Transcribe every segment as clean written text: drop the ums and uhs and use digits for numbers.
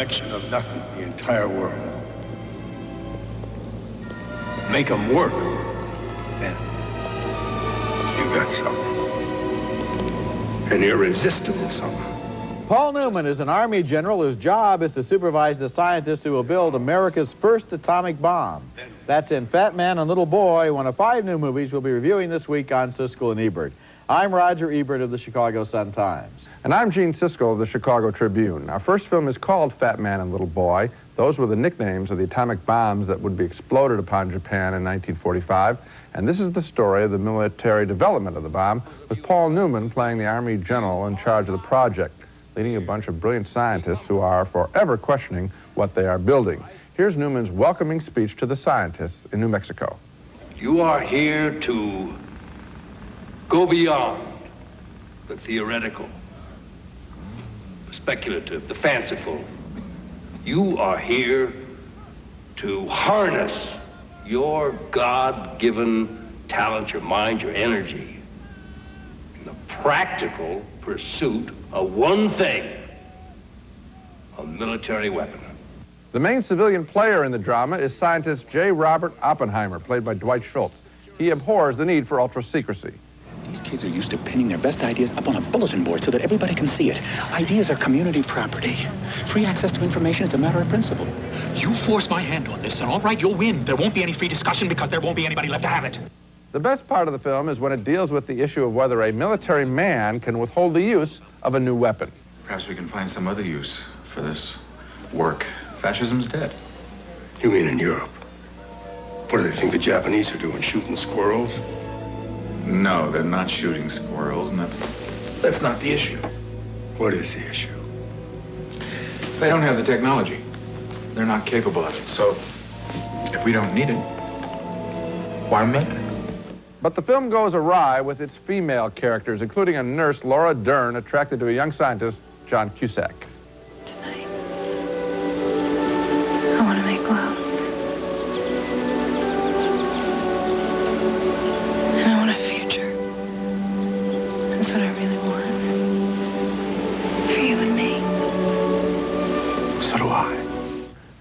fraction of nothing in the entire world. Make them work. Then you got something. An irresistible something. Paul Newman is an Army general whose job is to supervise the scientists who will build America's first atomic bomb. That's in Fat Man and Little Boy, one of 5 new movies we'll be reviewing this week on Siskel and Ebert. I'm Roger Ebert of the Chicago Sun-Times. And I'm Gene Siskel of the Chicago Tribune. Our first film is called Fat Man and Little Boy. Those were the nicknames of the atomic bombs that would be exploded upon Japan in 1945. And this is the story of the military development of the bomb, with Paul Newman playing the Army general in charge of the project, leading a bunch of brilliant scientists who are forever questioning what they are building. Here's Newman's welcoming speech to the scientists in New Mexico. You are here to go beyond the theoretical, the speculative, the fanciful. You are here to harness your God-given talent, your mind, your energy, in the practical pursuit of one thing, a military weapon. The main civilian player in the drama is scientist J. Robert Oppenheimer, played by Dwight Schultz. He abhors the need for ultra-secrecy. These kids are used to pinning their best ideas up on a bulletin board so that everybody can see it. Ideas are community property. Free access to information is a matter of principle. You force my hand on this, and all right, you'll win. There won't be any free discussion because there won't be anybody left to have it. The best part of the film is when it deals with the issue of whether a military man can withhold the use of a new weapon. Perhaps we can find some other use for this work. Fascism's dead. You mean in Europe? What do they think the Japanese are doing, shooting squirrels? No, they're not shooting squirrels, and that's not the issue. What is the issue? They don't have the technology. They're not capable of it. So, if we don't need it, why make it? But the film goes awry with its female characters, including a nurse, Laura Dern, attracted to a young scientist, John Cusack. Tonight, I want to make love. And I want a future. That's what I really want. For you and me. So do I.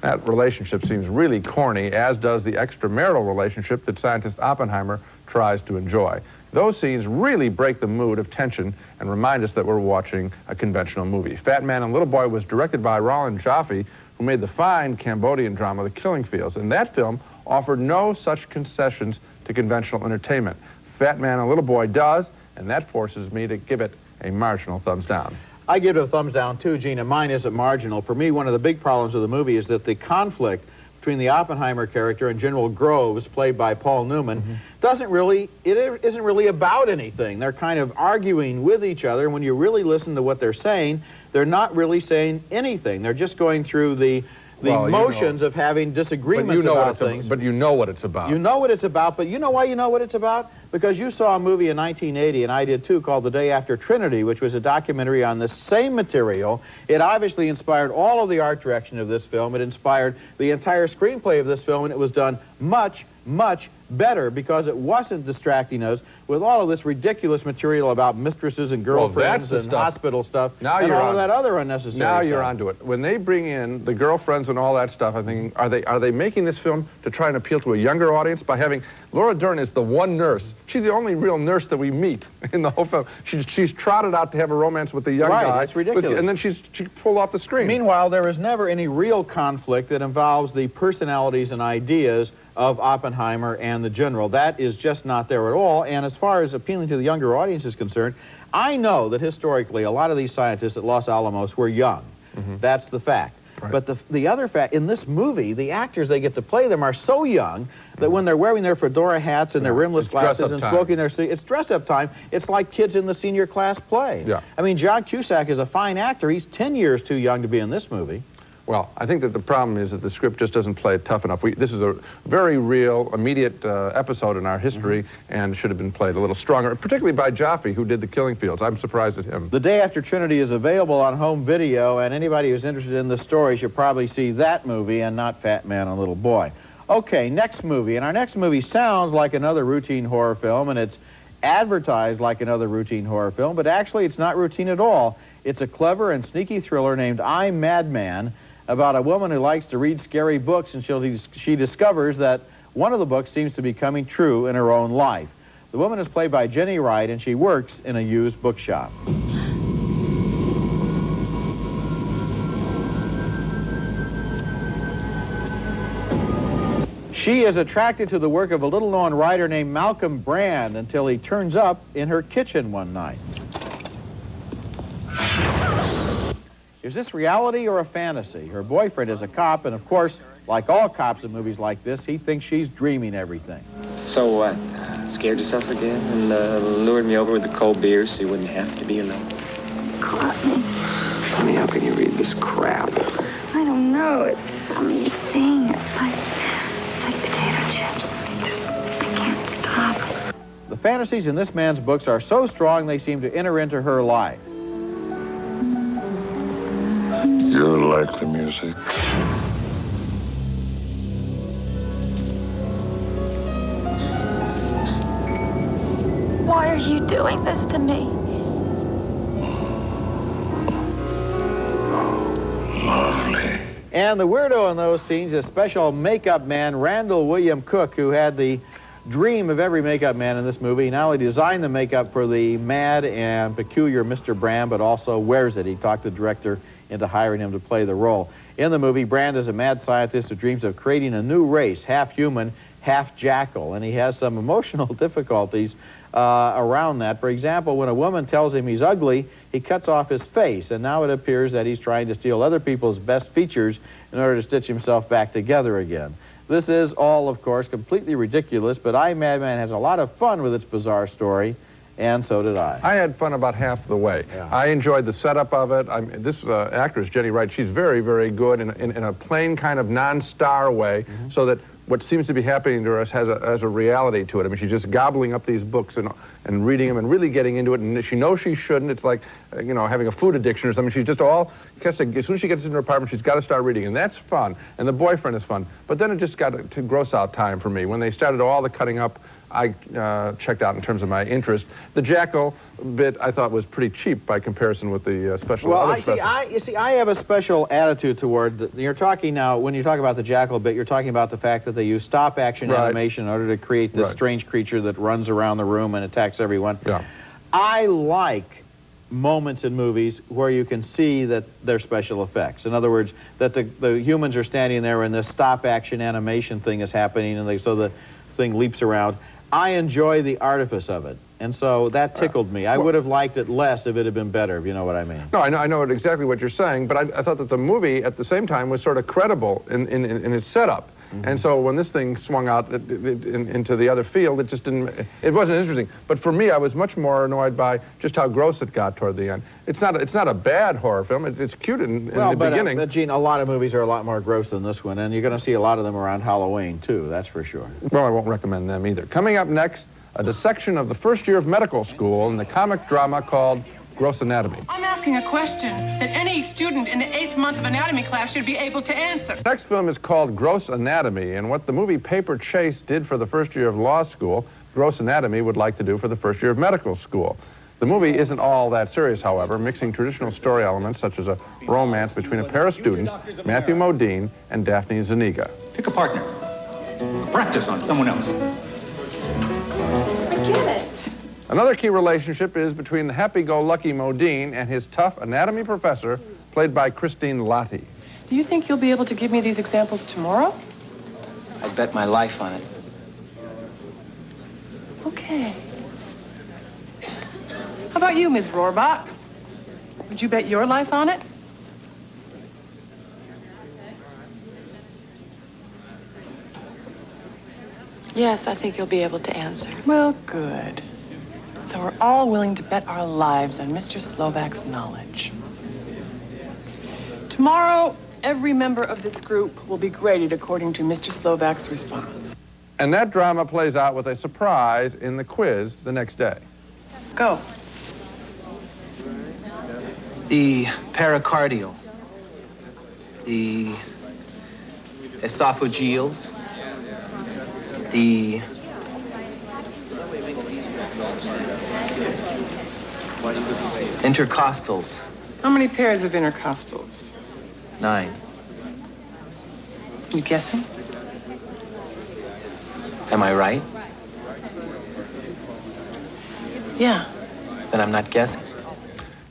That relationship seems really corny, as does the extramarital relationship that scientist Oppenheimer tries to enjoy. Those scenes really break the mood of tension and remind us that we're watching a conventional movie. Fat Man and Little Boy was directed by Roland Joffe, who made the fine Cambodian drama The Killing Fields, and that film offered no such concessions to conventional entertainment. Fat Man and Little Boy does, and that forces me to give it a marginal thumbs down. I give it a thumbs down too, Gene, and mine isn't marginal. For me, one of the big problems of the movie is that the conflict between the Oppenheimer character and General Groves, played by Paul Newman, isn't really about anything. They're kind of arguing with each other, and when you really listen to what they're saying, they're not really saying anything. They're just going through the motions of having disagreements about things. But you know what it's about. You know what it's about, but you know why you know what it's about? Because you saw a movie in 1980, and I did too, called The Day After Trinity, which was a documentary on the same material. It obviously inspired all of the art direction of this film. It inspired the entire screenplay of this film, and it was done much, much better because it wasn't distracting us with all of this ridiculous material about mistresses and girlfriends and hospital stuff and all of that other unnecessary stuff. Now you're onto it. When they bring in the girlfriends and all that stuff, I think, are they making this film to try and appeal to a younger audience by having Laura Dern is the one nurse. She's the only real nurse that we meet in the whole film. She's trotted out to have a romance with the young guy. Right, it's ridiculous. And then she pulled off the screen. Meanwhile, there is never any real conflict that involves the personalities and ideas of Oppenheimer and the general. That is just not there at all. And as far as appealing to the younger audience is concerned, I know that historically a lot of these scientists at Los Alamos were young. That's the fact. Right. But the other fact, in this movie, the actors they get to play them are so young that when they're wearing their fedora hats and their rimless glasses and smoking their it's dress-up time. It's like kids in the senior class play. Yeah. I mean, John Cusack is a fine actor. He's 10 years too young to be in this movie. Well, I think that the problem is that the script just doesn't play it tough enough. This is a very real, immediate episode in our history and should have been played a little stronger, particularly by Joffe, who did The Killing Fields. I'm surprised at him. The Day After Trinity is available on home video, and anybody who's interested in the story should probably see that movie and not Fat Man and Little Boy. Okay, next movie. And our next movie sounds like another routine horror film, and it's advertised like another routine horror film, but actually it's not routine at all. It's a clever and sneaky thriller named I'm Madman, about a woman who likes to read scary books, and she discovers that one of the books seems to be coming true in her own life. The woman is played by Jenny Wright, and she works in a used bookshop. She is attracted to the work of a little-known writer named Malcolm Brand until he turns up in her kitchen one night. Is this reality or a fantasy? Her boyfriend is a cop, and of course, like all cops in movies like this, he thinks she's dreaming everything. So what? Scared yourself again and lured me over with the cold beer so you wouldn't have to be alone? Caught me. Honey, how can you read this crap? I don't know. It's some thing. It's like potato chips. I can't stop. The fantasies in this man's books are so strong they seem to enter into her life. You like the music? Why are you doing this to me? Lovely. And the weirdo in those scenes is special makeup man Randall William Cook, who had the dream of every makeup man in this movie. He not only designed the makeup for the mad and peculiar Mr. Brand, but also wears it. He talked the director into hiring him to play the role. In the movie, Brand is a mad scientist who dreams of creating a new race, half human, half jackal, and he has some emotional difficulties around that. For example, when a woman tells him he's ugly, he cuts off his face, and now it appears that he's trying to steal other people's best features in order to stitch himself back together again. This is all, of course, completely ridiculous, but Madman has a lot of fun with its bizarre story, and so did I. I had fun about half the way. Yeah. I enjoyed the setup of it. This actress, Jenny Wright, she's very, very good in a plain kind of non-star way, so that what seems to be happening to us has a reality to it. I mean, she's just gobbling up these books and reading them and really getting into it, and she knows she shouldn't. It's like, you know, having a food addiction or something. She's just as soon as she gets into her apartment, she's got to start reading, and that's fun, and the boyfriend is fun. But then it just got to gross out time for me. When they started all the cutting up, I checked out in terms of my interest. The jackal bit I thought was pretty cheap by comparison with the special. Well, I have a special attitude toward. You're talking now, when you talk about the jackal bit, you're talking about the fact that they use stop-action animation in order to create this strange creature that runs around the room and attacks everyone. Yeah. I like moments in movies where you can see that they're special effects. In other words, that the humans are standing there and this stop-action animation thing is happening, and so the thing leaps around. I enjoy the artifice of it, and so that tickled me. I would have liked it less if it had been better, if you know what I mean. No, I know exactly what you're saying, but I thought that the movie, at the same time, was sort of credible in its setup. And so when this thing swung out into the other field, it just didn't, it wasn't interesting. But for me, I was much more annoyed by just how gross it got toward the end. It's not a bad horror film. It's cute in the beginning. But Gene, a lot of movies are a lot more gross than this one, and you're going to see a lot of them around Halloween, too, that's for sure. Well, I won't recommend them either. Coming up next, a dissection of the first year of medical school in the comic drama called Gross Anatomy. I'm asking a question that any student in the 8th month of anatomy class should be able to answer. The next film is called Gross Anatomy, and what the movie Paper Chase did for the first year of law school, Gross Anatomy would like to do for the first year of medical school. The movie isn't all that serious, however, mixing traditional story elements such as a romance between a pair of students, Matthew Modine and Daphne Zuniga. Pick a partner. Practice on someone else. Forget it. Another key relationship is between the happy-go-lucky Modine and his tough anatomy professor, played by Christine Lottie. Do you think you'll be able to give me these examples tomorrow? I'd bet my life on it. Okay. How about you, Ms. Rohrbach? Would you bet your life on it? Yes, I think you'll be able to answer. Well, good. So we're all willing to bet our lives on Mr. Slovak's knowledge. Tomorrow, every member of this group will be graded according to Mr. Slovak's response. And that drama plays out with a surprise in the quiz the next day. Go. The pericardial, the esophageals, the intercostals. How many pairs of intercostals? 9. You guessing? Am I right? Yeah. Then I'm not guessing.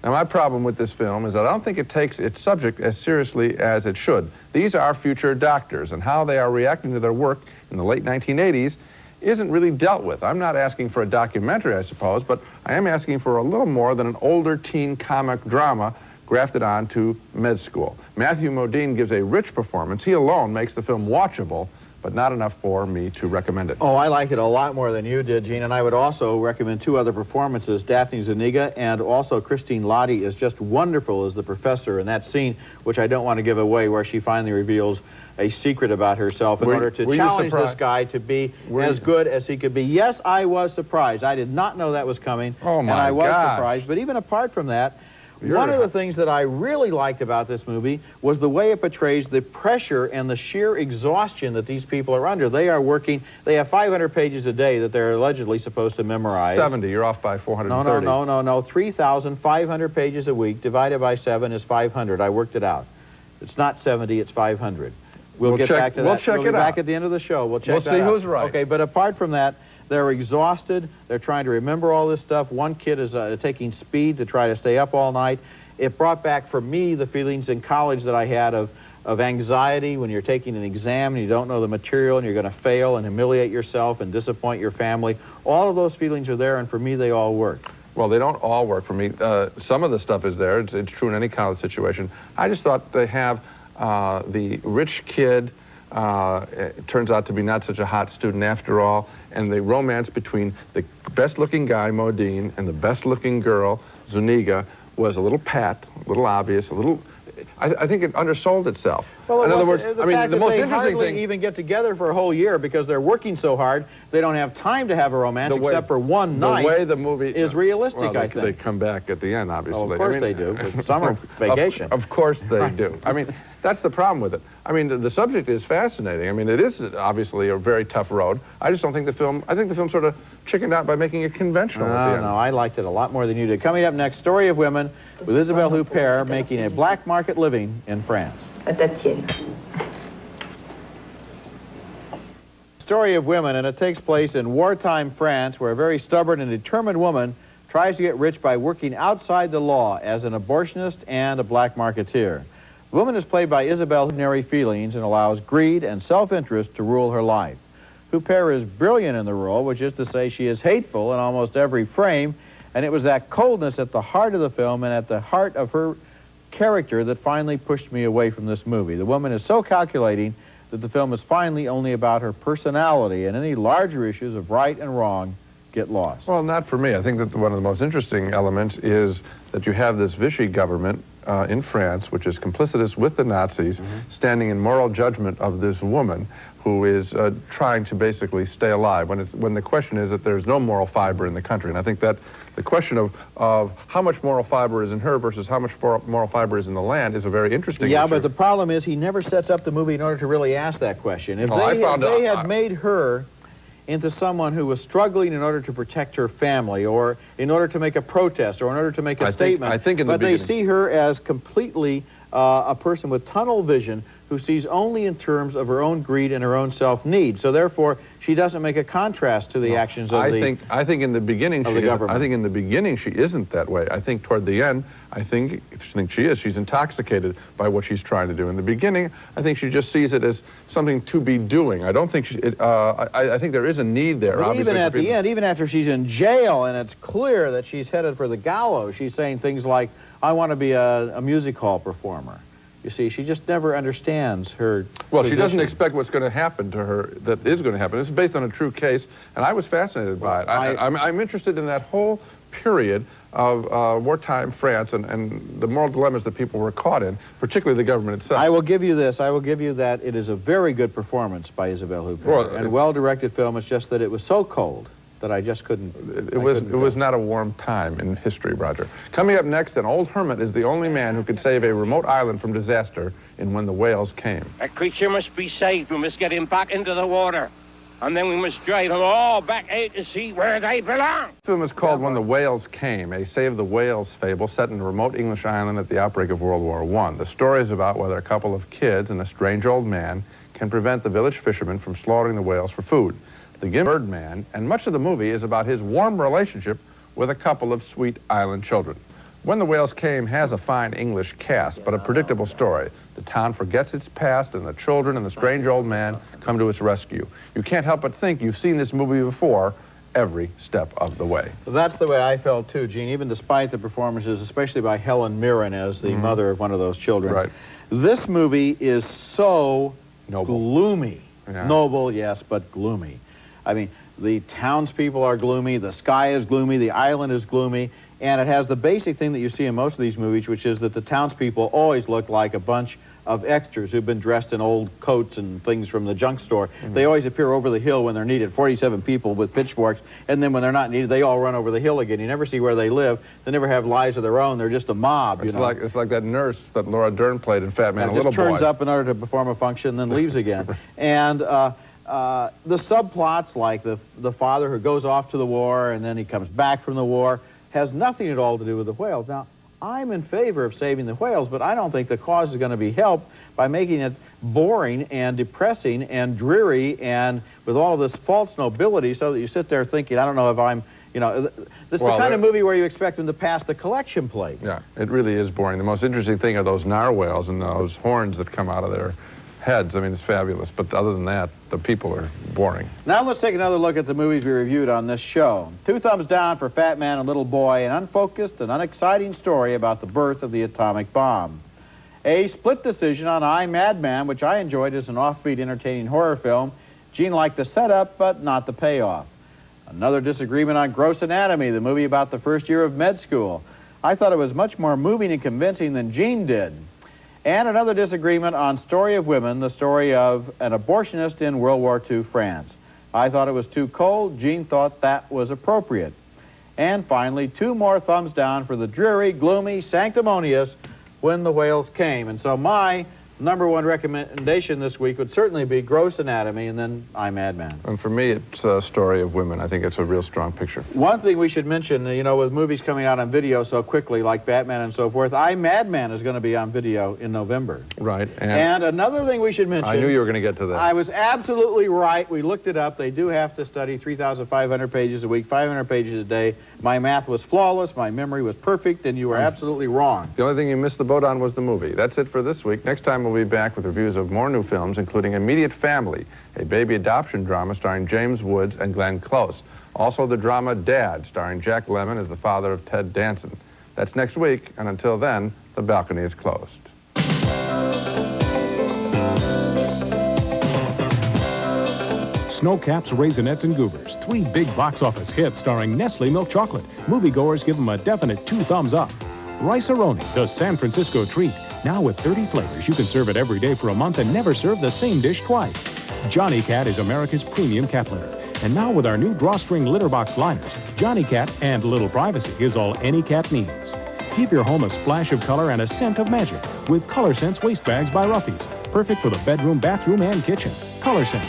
Now, my problem with this film is that I don't think it takes its subject as seriously as it should. These are future doctors, and how they are reacting to their work in the late 1980s isn't really dealt with. I'm not asking for a documentary, I suppose, but I am asking for a little more than an older teen comic drama grafted onto med school. Matthew Modine gives a rich performance. He alone makes the film watchable, but not enough for me to recommend it. Oh, I liked it a lot more than you did, Gene, and I would also recommend two other performances. Daphne Zuniga and also Christine Lottie is just wonderful as the professor in that scene, which I don't want to give away, where she finally reveals a secret about herself in order to challenge this guy to be as good as he could be. Yes, I was surprised. I did not know that was coming, and I was surprised. But even apart from that, one of the things that I really liked about this movie was the way it portrays the pressure and the sheer exhaustion that these people are under. They are working, they have 500 pages a day that they're allegedly supposed to memorize. 70, you're off by 430. No. 3,500 pages a week divided by 7 is 500. I worked it out. It's not 70, it's 500. We'll get back to that. We'll check it out. Back at the end of the show. We'll check that out. We'll see who's right. Okay, but apart from that, they're exhausted. They're trying to remember all this stuff. One kid is taking speed to try to stay up all night. It brought back for me the feelings in college that I had of anxiety when you're taking an exam and you don't know the material and you're going to fail and humiliate yourself and disappoint your family. All of those feelings are there, and for me, they all work. Well, they don't all work for me. Some of the stuff is there. It's true in any college situation. I just thought they have the rich kid, it turns out to be not such a hot student after all, and the romance between the best-looking guy, Modine, and the best-looking girl, Zuniga, was a little pat, a little obvious, a little... I think it undersold itself. Well, in other words, I mean, the most interesting thing... even get together for a whole year because they're working so hard, they don't have time to have a romance except for one night. The way the movie... is realistic, well, I think. They come back at the end, obviously. Oh, of course they do. Summer vacation. Of course they do. I mean, that's the problem with it. I mean, the subject is fascinating. I mean, it is obviously a very tough road. I just don't think the film... I think the film sort of chickened out by making it conventional at the end. No, I liked it a lot more than you did. Coming up next, Story of Women, with Isabelle Huppert making a black market living in France. Story of Women, and it takes place in wartime France, where a very stubborn and determined woman tries to get rich by working outside the law as an abortionist and a black marketeer. The woman is played by Isabelle ordinary feelings and allows greed and self-interest to rule her life. Huppert is brilliant in the role, which is to say she is hateful in almost every frame, and it was that coldness at the heart of the film and at the heart of her character that finally pushed me away from this movie. The woman is so calculating that the film is finally only about her personality, and any larger issues of right and wrong get lost. Well, not for me. I think that one of the most interesting elements is that you have this Vichy government in France, which is complicitous with the Nazis, standing in moral judgment of this woman who is trying to basically stay alive, when the question is that there's no moral fiber in the country. And I think that the question of how much moral fiber is in her versus how much moral fiber is in the land is a very interesting issue. But the problem is he never sets up the movie in order to really ask that question. If they had made her into someone who was struggling in order to protect her family, or in order to make a protest, or in order to make a statement, but they see her as completely a person with tunnel vision who sees only in terms of her own greed and her own self-need. So therefore, she doesn't make a contrast to the actions of I think in the beginning she isn't that way. I think toward the end, I think she is. She's intoxicated by what she's trying to do. In the beginning, I think she just sees it as something to be doing. I don't think I think there is a need there. But even at the end, even after she's in jail and it's clear that she's headed for the gallows, she's saying things like, "I want to be a music hall performer." You see, she just never understands her position. She doesn't expect what's going to happen to her that is going to happen. It's based on a true case, and I was fascinated by it. I'm interested in that whole period of wartime France and the moral dilemmas that people were caught in, particularly the government itself. I will give you this. I will give you that it is a very good performance by Isabelle Huppert, and well-directed film. It's just that it was so cold that I just couldn't. It was not a warm time in history, Roger. Coming up next, an old hermit is the only man who could save a remote island from disaster in When the Whales Came. That creature must be saved. We must get him back into the water, and then we must drive them all back out to sea where they belong. The film is called When the Whales Came, a Save the Whales fable set in a remote English island at the outbreak of World War I. The story is about whether a couple of kids and a strange old man can prevent the village fishermen from slaughtering the whales for food. The Birdman, and much of the movie is about his warm relationship with a couple of sweet island children. When the Whales Came has a fine English cast, but a predictable story. The town forgets its past, and the children and the strange old man come to its rescue. You can't help but think you've seen this movie before every step of the way. That's the way I felt too, Gene, even despite the performances, especially by Helen Mirren as the mother of one of those children. Right. This movie is so gloomy. Yeah. Noble, yes, but gloomy. I mean, the townspeople are gloomy, the sky is gloomy, the island is gloomy, and it has the basic thing that you see in most of these movies, which is that the townspeople always look like a bunch of extras who've been dressed in old coats and things from the junk store. They always appear over the hill when they're needed, 47 people with pitchforks, and then when they're not needed, they all run over the hill again. You never see where they live. They never have lives of their own. They're just a mob, you know. It's like that nurse that Laura Dern played in Fat Man, a little boy. Just turns up in order to perform a function, then leaves again. And the subplots, like the father who goes off to the war and then he comes back from the war, has nothing at all to do with the whales. Now, I'm in favor of saving the whales, but I don't think the cause is going to be helped by making it boring and depressing and dreary and with all of this false nobility so that you sit there thinking, I don't know if I'm, you know, this is the kind of movie where you expect them to pass the collection plate. Yeah, it really is boring. The most interesting thing are those narwhals and those horns that come out of their heads. I mean, it's fabulous, but other than that, the people are boring. Now let's take another look at the movies we reviewed on this show. 2 thumbs down for Fat Man and Little Boy, an unfocused and unexciting story about the birth of the atomic bomb. A split decision on I, Madman, which I enjoyed as an offbeat, entertaining horror film. Gene liked the setup, but not the payoff. Another disagreement on Gross Anatomy, the movie about the first year of med school. I thought it was much more moving and convincing than Gene did. And another disagreement on Story of Women, the story of an abortionist in World War II France. I thought it was too cold. Gene thought that was appropriate. And finally, 2 more thumbs down for the dreary, gloomy, sanctimonious When the Whales Came. And so my #1 recommendation this week would certainly be Gross Anatomy and then I, Madman. And for me, it's a Story of Women. I think it's a real strong picture. One thing we should mention, you know, with movies coming out on video so quickly, like Batman and so forth, I, Madman is going to be on video in November. Right. And another thing we should mention... I knew you were going to get to that. I was absolutely right. We looked it up. They do have to study 3,500 pages a week, 500 pages a day. My math was flawless. My memory was perfect, and you were absolutely wrong. The only thing you missed the boat on was the movie. That's it for this week. Next time we'll be back with reviews of more new films, including Immediate Family, a baby adoption drama starring James Woods and Glenn Close. Also the drama Dad, starring Jack Lemmon as the father of Ted Danson. That's next week, and until then, the balcony is closed. Snowcaps, Raisinets, and Goobers. 3 big box office hits starring Nestle Milk Chocolate. Moviegoers give them a definite 2 thumbs up. Rice-A-Roni, the San Francisco treat. Now with 30 flavors, you can serve it every day for a month and never serve the same dish twice. Johnny Cat is America's premium cat litter. And now with our new drawstring litter box liners, Johnny Cat and a little privacy is all any cat needs. Give your home a splash of color and a scent of magic with Color Sense waste bags by Ruffy's. Perfect for the bedroom, bathroom, and kitchen. Color Sense.